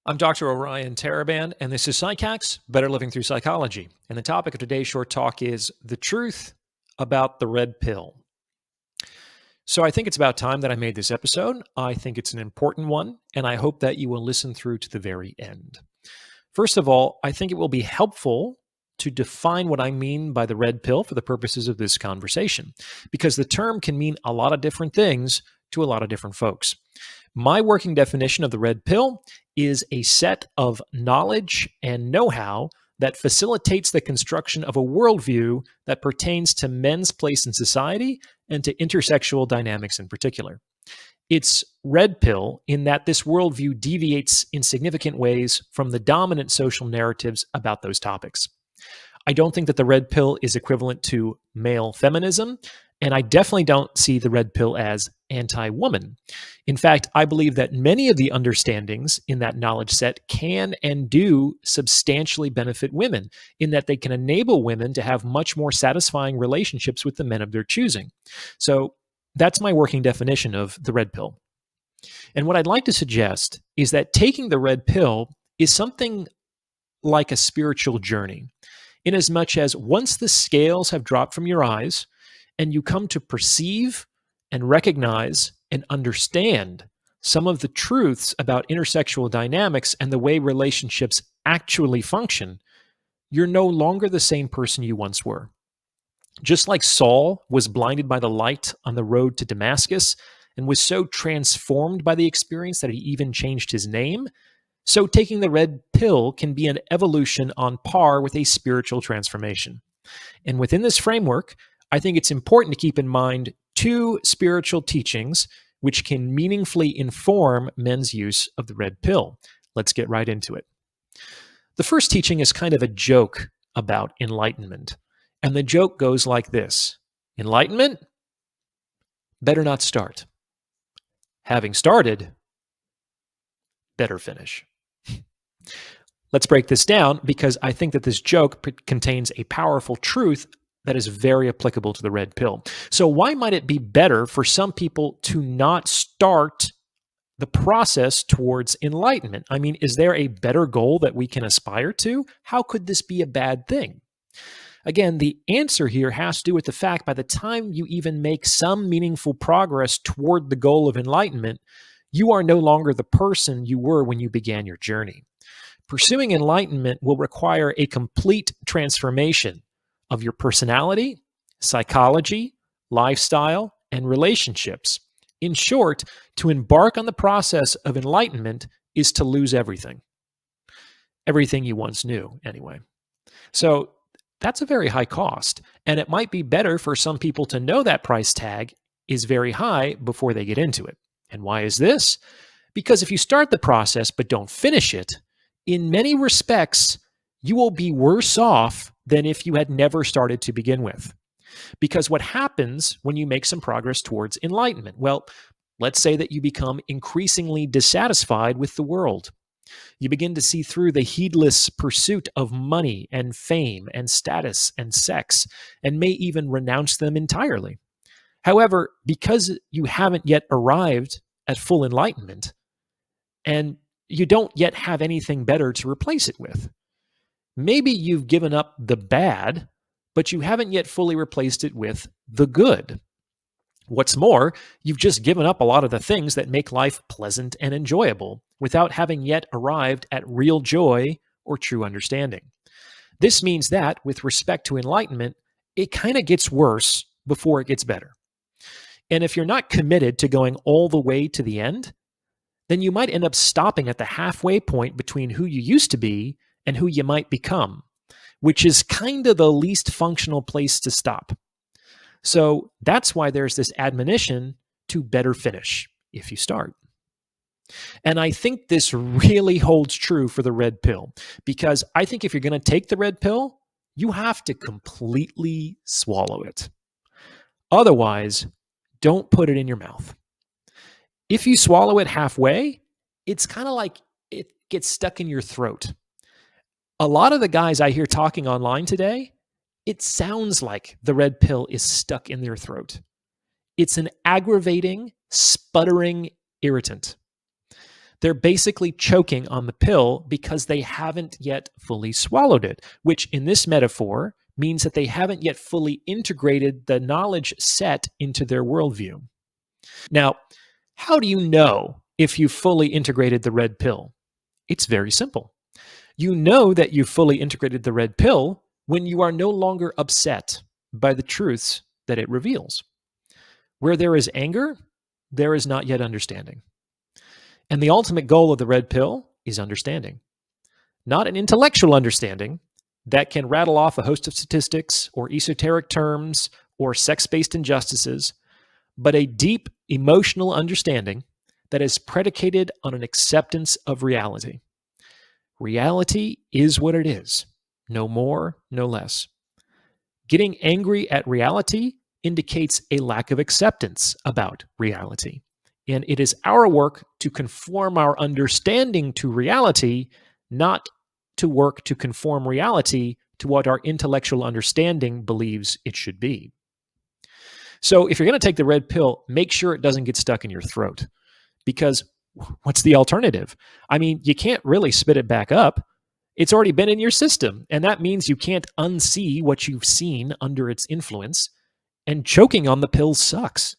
I'm Dr. Orion Taraban, and this is PsycHacks, Better Living Through Psychology. And the topic of today's short talk is the truth about the red pill. So I think it's about time that I made this episode. I think it's an important one, and I hope that you will listen through to the very end. First of all, I think it will be helpful to define what I mean by the red pill for the purposes of this conversation, because the term can mean a lot of different things to a lot of different folks. My working definition of the red pill is a set of knowledge and know-how that facilitates the construction of a worldview that pertains to men's place in society and to intersexual dynamics in particular. It's red pill in that this worldview deviates in significant ways from the dominant social narratives about those topics. I don't think that the red pill is equivalent to male feminism, and I definitely don't see the red pill as anti-woman. In fact, I believe that many of the understandings in that knowledge set can and do substantially benefit women, in that they can enable women to have much more satisfying relationships with the men of their choosing. So that's my working definition of the red pill. And what I'd like to suggest is that taking the red pill is something like a spiritual journey, in as much as once the scales have dropped from your eyes and you come to perceive and recognize and understand some of the truths about intersexual dynamics and the way relationships actually function, you're no longer the same person you once were. Just like Saul was blinded by the light on the road to Damascus and was so transformed by the experience that he even changed his name, so taking the red pill can be an evolution on par with a spiritual transformation. And within this framework, I think it's important to keep in mind two spiritual teachings which can meaningfully inform men's use of the red pill. Let's get right into it. The first teaching is kind of a joke about enlightenment. And the joke goes like this: enlightenment? Better not start. Having started, better finish. Let's break this down, because I think that this joke contains a powerful truth that is very applicable to the red pill. So why might it be better for some people to not start the process towards enlightenment? I mean, is there a better goal that we can aspire to? How could this be a bad thing? Again, the answer here has to do with the fact by the time you even make some meaningful progress toward the goal of enlightenment, you are no longer the person you were when you began your journey. Pursuing enlightenment will require a complete transformation of your personality, psychology, lifestyle, and relationships. In short, to embark on the process of enlightenment is to lose everything. Everything you once knew, anyway. So that's a very high cost, and it might be better for some people to know that price tag is very high before they get into it. And why is this? Because if you start the process but don't finish it, in many respects, you will be worse off than if you had never started to begin with. Because what happens when you make some progress towards enlightenment? Well, let's say that you become increasingly dissatisfied with the world. You begin to see through the heedless pursuit of money and fame and status and sex, and may even renounce them entirely. However, because you haven't yet arrived at full enlightenment, and you don't yet have anything better to replace it with, maybe you've given up the bad, but you haven't yet fully replaced it with the good. What's more, you've just given up a lot of the things that make life pleasant and enjoyable without having yet arrived at real joy or true understanding. This means that, with respect to enlightenment, it kind of gets worse before it gets better. And if you're not committed to going all the way to the end, then you might end up stopping at the halfway point between who you used to be and who you might become, which is kind of the least functional place to stop. So that's why there's this admonition to better finish if you start. And I think this really holds true for the red pill, because I think if you're going to take the red pill, you have to completely swallow it. Otherwise, don't put it in your mouth. If you swallow it halfway, it's kind of like it gets stuck in your throat. A lot of the guys I hear talking online today, it sounds like the red pill is stuck in their throat. It's an aggravating, sputtering irritant. They're basically choking on the pill because they haven't yet fully swallowed it, which in this metaphor means that they haven't yet fully integrated the knowledge set into their worldview. Now, how do you know if you've fully integrated the red pill? It's very simple. You know that you've fully integrated the red pill when you are no longer upset by the truths that it reveals. Where there is anger, there is not yet understanding. And the ultimate goal of the red pill is understanding. Not an intellectual understanding that can rattle off a host of statistics or esoteric terms or sex-based injustices, but a deep emotional understanding that is predicated on an acceptance of reality. Reality is what it is, no more, no less. Getting angry at reality indicates a lack of acceptance about reality. And it is our work to conform our understanding to reality, not to work to conform reality to what our intellectual understanding believes it should be. So if you're going to take the red pill, make sure it doesn't get stuck in your throat. Because what's the alternative? I mean, you can't really spit it back up. It's already been in your system. And that means you can't unsee what you've seen under its influence. And choking on the pill sucks.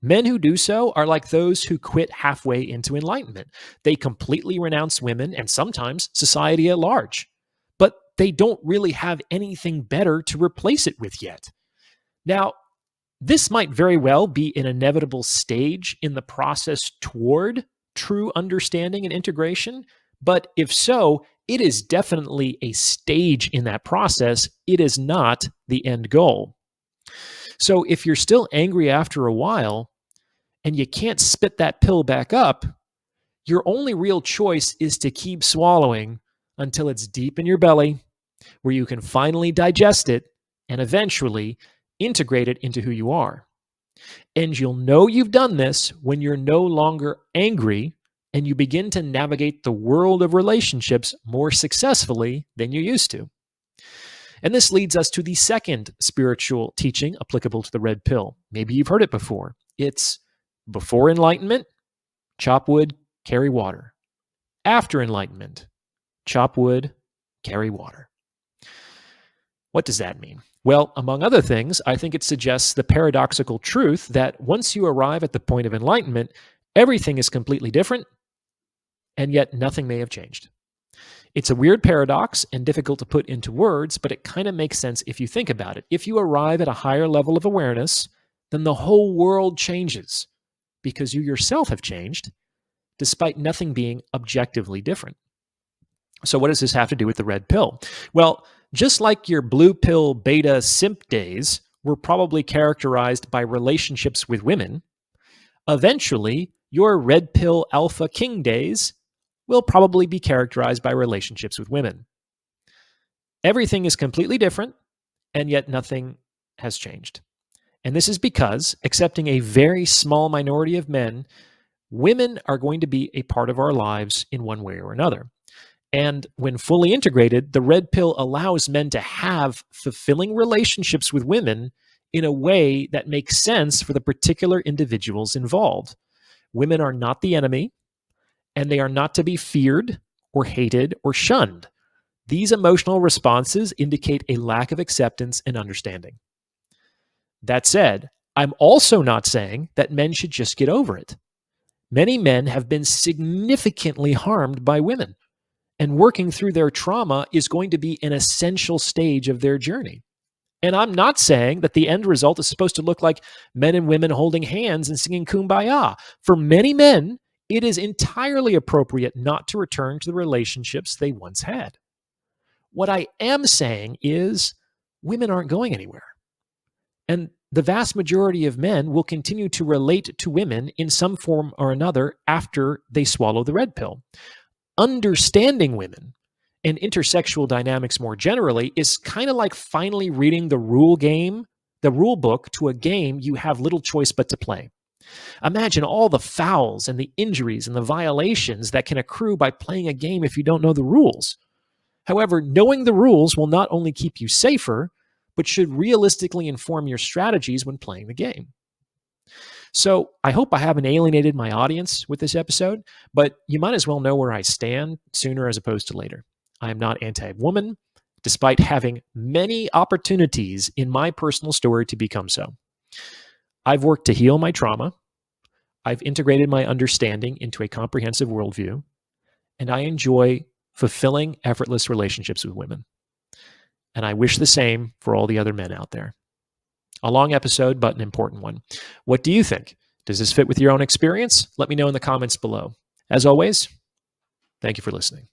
Men who do so are like those who quit halfway into enlightenment. They completely renounce women and sometimes society at large. But they don't really have anything better to replace it with yet. Now, this might very well be an inevitable stage in the process toward true understanding and integration, but if so, it is definitely a stage in that process. It is not the end goal. So if you're still angry after a while and you can't spit that pill back up, your only real choice is to keep swallowing until it's deep in your belly, where you can finally digest it and eventually integrate it into who you are. And you'll know you've done this when you're no longer angry and you begin to navigate the world of relationships more successfully than you used to. And this leads us to the second spiritual teaching applicable to the red pill. Maybe you've heard it before. It's before enlightenment, chop wood, carry water. After enlightenment, chop wood, carry water. What does that mean? Well, among other things, I think it suggests the paradoxical truth that once you arrive at the point of enlightenment, everything is completely different, and yet nothing may have changed. It's a weird paradox and difficult to put into words, but it kind of makes sense if you think about it. If you arrive at a higher level of awareness, then the whole world changes because you yourself have changed, despite nothing being objectively different. So what does this have to do with the red pill? Well, just like your blue pill beta simp days were probably characterized by relationships with women, eventually your red pill alpha king days will probably be characterized by relationships with women. Everything is completely different, and yet nothing has changed. And this is because, excepting a very small minority of men, women are going to be a part of our lives in one way or another. And when fully integrated, the red pill allows men to have fulfilling relationships with women in a way that makes sense for the particular individuals involved. Women are not the enemy, and they are not to be feared or hated or shunned. These emotional responses indicate a lack of acceptance and understanding. That said, I'm also not saying that men should just get over it. Many men have been significantly harmed by women, and working through their trauma is going to be an essential stage of their journey. And I'm not saying that the end result is supposed to look like men and women holding hands and singing Kumbaya. For many men, it is entirely appropriate not to return to the relationships they once had. What I am saying is women aren't going anywhere. And the vast majority of men will continue to relate to women in some form or another after they swallow the red pill. Understanding women and intersexual dynamics more generally is kind of like finally reading the rule book to a game you have little choice but to play. Imagine all the fouls and the injuries and the violations that can accrue by playing a game if you don't know the rules. However, knowing the rules will not only keep you safer, but should realistically inform your strategies when playing the game. So I hope I haven't alienated my audience with this episode, but you might as well know where I stand sooner as opposed to later. I am not anti-woman, despite having many opportunities in my personal story to become so. I've worked to heal my trauma. I've integrated my understanding into a comprehensive worldview, and I enjoy fulfilling, effortless relationships with women. And I wish the same for all the other men out there. A long episode, but an important one. What do you think? Does this fit with your own experience? Let me know in the comments below. As always, thank you for listening.